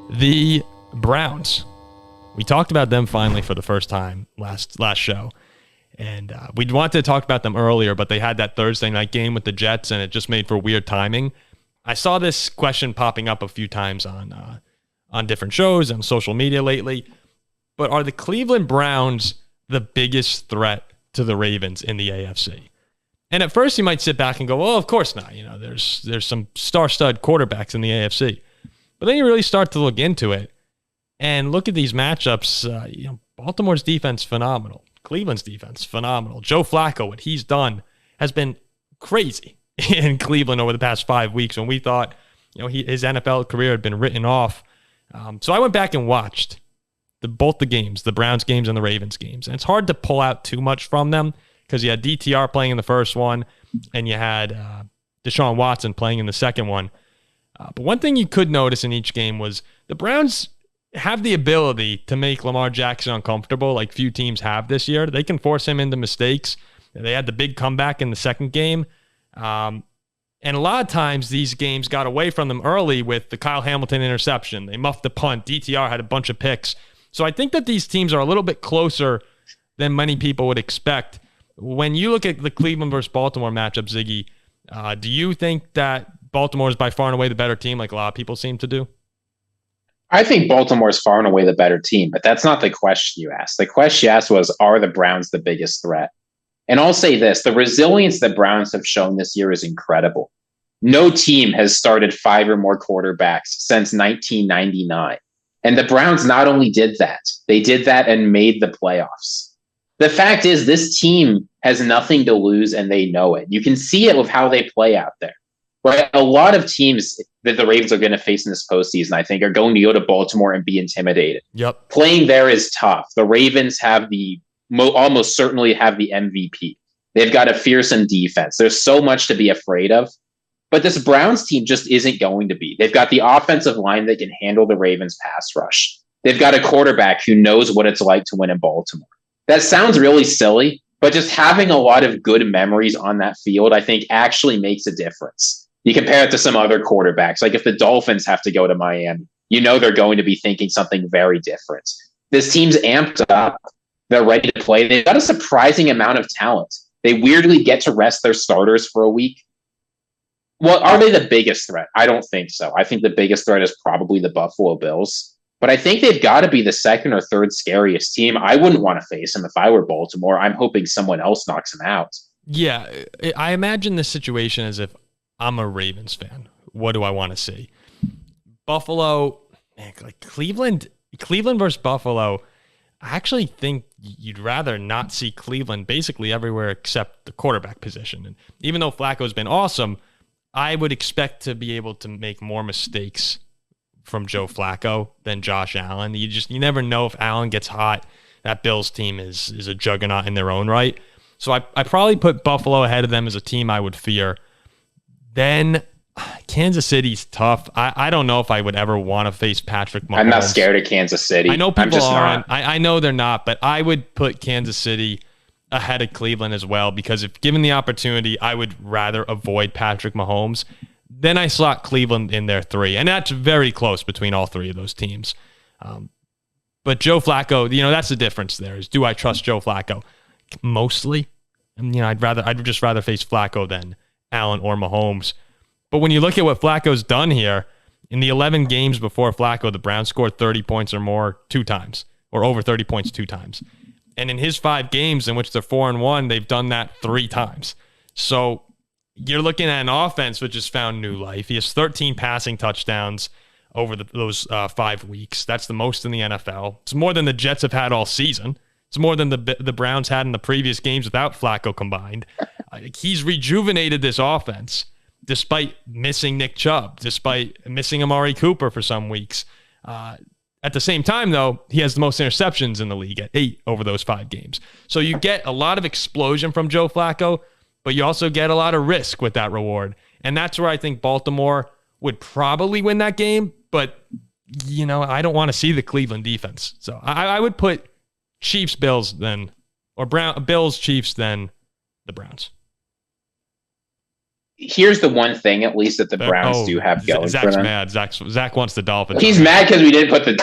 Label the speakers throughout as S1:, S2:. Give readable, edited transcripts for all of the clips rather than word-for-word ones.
S1: The Browns. We talked about them finally for the first time last show. And we'd wanted to talk about them earlier, but they had that Thursday night game with the Jets, and it just made for weird timing. I saw this question popping up a few times on different shows and social media lately. But are the Cleveland Browns the biggest threat to the Ravens in the AFC? And at first you might sit back and go, well, of course not. You know, there's some star-stud quarterbacks in the AFC. But then you really start to look into it and look at these matchups. Baltimore's defense, phenomenal. Cleveland's defense, phenomenal. Joe Flacco, what he's done has been crazy in Cleveland over the past 5 weeks when we thought, his NFL career had been written off. So I went back and watched both the games, the Browns games and the Ravens games. And it's hard to pull out too much from them because you had DTR playing in the first one and you had Deshaun Watson playing in the second one. But one thing you could notice in each game was the Browns have the ability to make Lamar Jackson uncomfortable like few teams have this year. They can force him into mistakes. They had the big comeback in the second game. And a lot of times these games got away from them early with the Kyle Hamilton interception. They muffed the punt. DTR had a bunch of picks. So I think that these teams are a little bit closer than many people would expect. When you look at the Cleveland versus Baltimore matchup, Ziggy, do you think that Baltimore is by far and away the better team like a lot of people seem to do?
S2: I think Baltimore is far and away the better team, but that's not the question you asked. The question you asked was, are the Browns the biggest threat? And I'll say this, the resilience that Browns have shown this year is incredible. No team has started 5 or more quarterbacks since 1999. And the Browns not only did that, they did that and made the playoffs. The fact is, this team has nothing to lose and they know it. You can see it with how they play out there. Right? A lot of teams that the Ravens are going to face in this postseason, I think, are going to go to Baltimore and be intimidated.
S1: Yep.
S2: Playing there is tough. The Ravens have almost certainly have the MVP. They've got a fearsome defense. There's so much to be afraid of. But this Browns team just isn't going to be. They've got the offensive line that can handle the Ravens pass rush. They've got a quarterback who knows what it's like to win in Baltimore. That sounds really silly, but just having a lot of good memories on that field, I think, actually makes a difference. You compare it to some other quarterbacks. Like if the Dolphins have to go to Miami, they're going to be thinking something very different. This team's amped up. They're ready to play. They've got a surprising amount of talent. They weirdly get to rest their starters for a week. Well, are they the biggest threat? I don't think so. I think the biggest threat is probably the Buffalo Bills. But I think they've got to be the second or third scariest team. I wouldn't want to face them if I were Baltimore. I'm hoping someone else knocks them out.
S1: Yeah, I imagine this situation as if I'm a Ravens fan. What do I want to see? Buffalo, man, like Cleveland versus Buffalo. I actually think you'd rather not see Cleveland basically everywhere except the quarterback position. And even though Flacco's been awesome, I would expect to be able to make more mistakes from Joe Flacco than Josh Allen. You never know if Allen gets hot. That Bills team is a juggernaut in their own right. So I probably put Buffalo ahead of them as a team I would fear. Then Kansas City's tough. I don't know if I would ever want to face Patrick Mahomes.
S2: I'm not scared of Kansas City.
S1: I know people aren't. I know they're not, but I would put Kansas City ahead of Cleveland as well because if given the opportunity, I would rather avoid Patrick Mahomes. Then I slot Cleveland in their 3, and that's very close between all 3 of those teams. But Joe Flacco, that's the difference there is, do I trust Joe Flacco? Mostly. I'd just rather face Flacco than Allen or Mahomes. But when you look at what Flacco's done here, in the 11 games before Flacco, the Browns scored 30 points or more 2 times, or over 30 points 2 times. And in his 5 games in which they're 4-1, they've done that 3 times. So you're looking at an offense which has found new life. He has 13 passing touchdowns over those 5 weeks. That's the most in the NFL. It's more than the Jets have had all season. It's more than the Browns had in the previous games without Flacco combined. He's rejuvenated this offense despite missing Nick Chubb, despite missing Amari Cooper for some weeks. At the same time, though, he has the most interceptions in the league at 8 over those 5 games. So you get a lot of explosion from Joe Flacco, but you also get a lot of risk with that reward. And that's where I think Baltimore would probably win that game. But, I don't want to see the Cleveland defense. So I would put Chiefs, Bills, then, or Bills, Chiefs, then the Browns.
S2: here's the one thing, at least, that the Browns do have going for them.
S1: Mad. Zach wants the Dolphins.
S2: He's mad because we didn't put the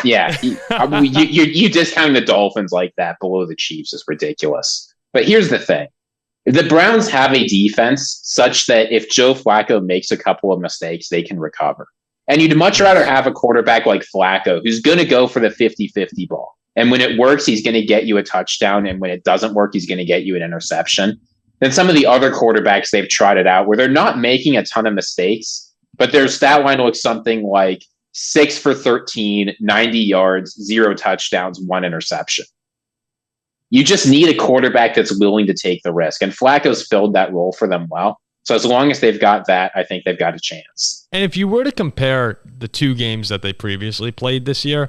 S2: you discounting the Dolphins like that below the Chiefs is ridiculous. But here's the thing: the Browns have a defense such that if Joe Flacco makes a couple of mistakes, they can recover. And you'd much rather have a quarterback like Flacco who's going to go for the 50-50 ball. And when it works, he's going to get you a touchdown. And when it doesn't work, he's going to get you an interception. Than some of the other quarterbacks they've trotted out where they're not making a ton of mistakes, but their stat line looks something like 6 for 13, 90 yards, 0 touchdowns, 1 interception. You just need a quarterback that's willing to take the risk. And Flacco's filled that role for them well. So as long as they've got that, I think they've got a chance.
S1: And if you were to compare the 2 games that they previously played this year,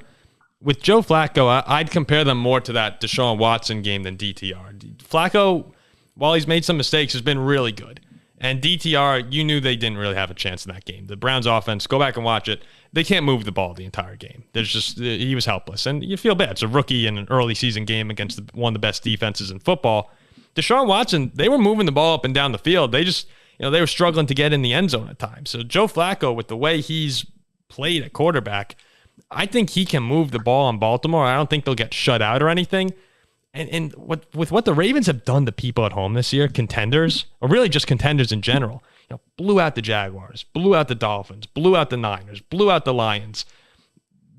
S1: with Joe Flacco, I'd compare them more to that Deshaun Watson game than DTR. Flacco, while he's made some mistakes, has been really good. And DTR, you knew they didn't really have a chance in that game. The Browns offense, go back and watch it. They can't move the ball the entire game. He was helpless. And you feel bad. It's a rookie in an early season game against one of the best defenses in football. Deshaun Watson, they were moving the ball up and down the field. They just, they were struggling to get in the end zone at times. So Joe Flacco, with the way he's played at quarterback, I think he can move the ball on Baltimore. I don't think they'll get shut out or anything. And with what the Ravens have done to people at home this year, contenders, or really just contenders in general, blew out the Jaguars, blew out the Dolphins, blew out the Niners, blew out the Lions.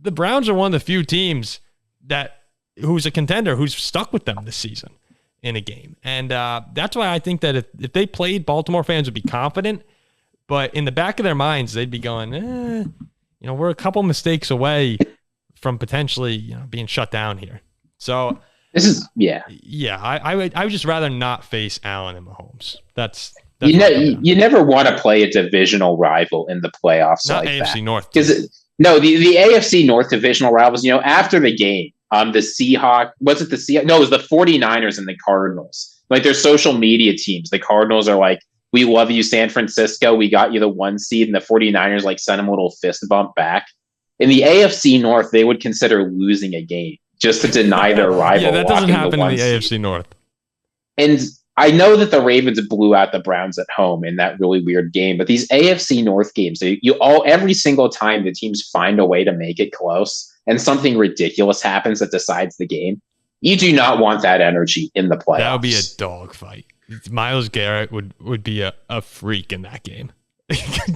S1: The Browns are one of the few teams who's a contender who's stuck with them this season in a game. And that's why I think that if they played, Baltimore fans would be confident. But in the back of their minds, they'd be going, we're a couple mistakes away from potentially being shut down here. So
S2: this is
S1: I would just rather not face Allen and Mahomes. That's
S2: you never want to play a divisional rival in the playoffs.
S1: Not
S2: like
S1: AFC
S2: that.
S1: North.
S2: Because the AFC North divisional rivals. After the game, the Seahawks, was it the Seahawks? No, it was the 49ers and the Cardinals. Like their social media teams. The Cardinals are like, "We love you, San Francisco. We got you the 1 seed," and the 49ers like send them a little fist bump back. In the AFC North, they would consider losing a game just to deny their rival.
S1: Yeah, that doesn't happen in the AFC North.
S2: And I know that the Ravens blew out the Browns at home in that really weird game, but these AFC North games, every single time the teams find a way to make it close and something ridiculous happens that decides the game, you do not want that energy in the playoffs.
S1: That would be a dogfight. Myles Garrett would be a freak in that game.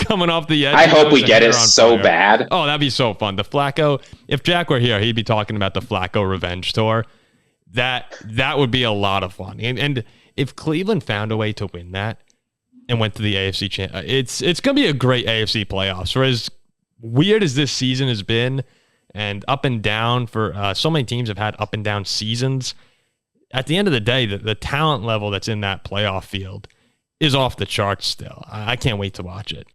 S1: Coming off the edge.
S2: I hope we get it so bad.
S1: Oh, that'd be so fun. The Flacco, if Jack were here, he'd be talking about the Flacco revenge tour. That would be a lot of fun. And if Cleveland found a way to win that and went to the AFC it's going to be a great AFC playoffs. For as weird as this season has been and up and down for so many teams have had up and down seasons, at the end of the day, the talent level that's in that playoff field is off the charts still. I can't wait to watch it.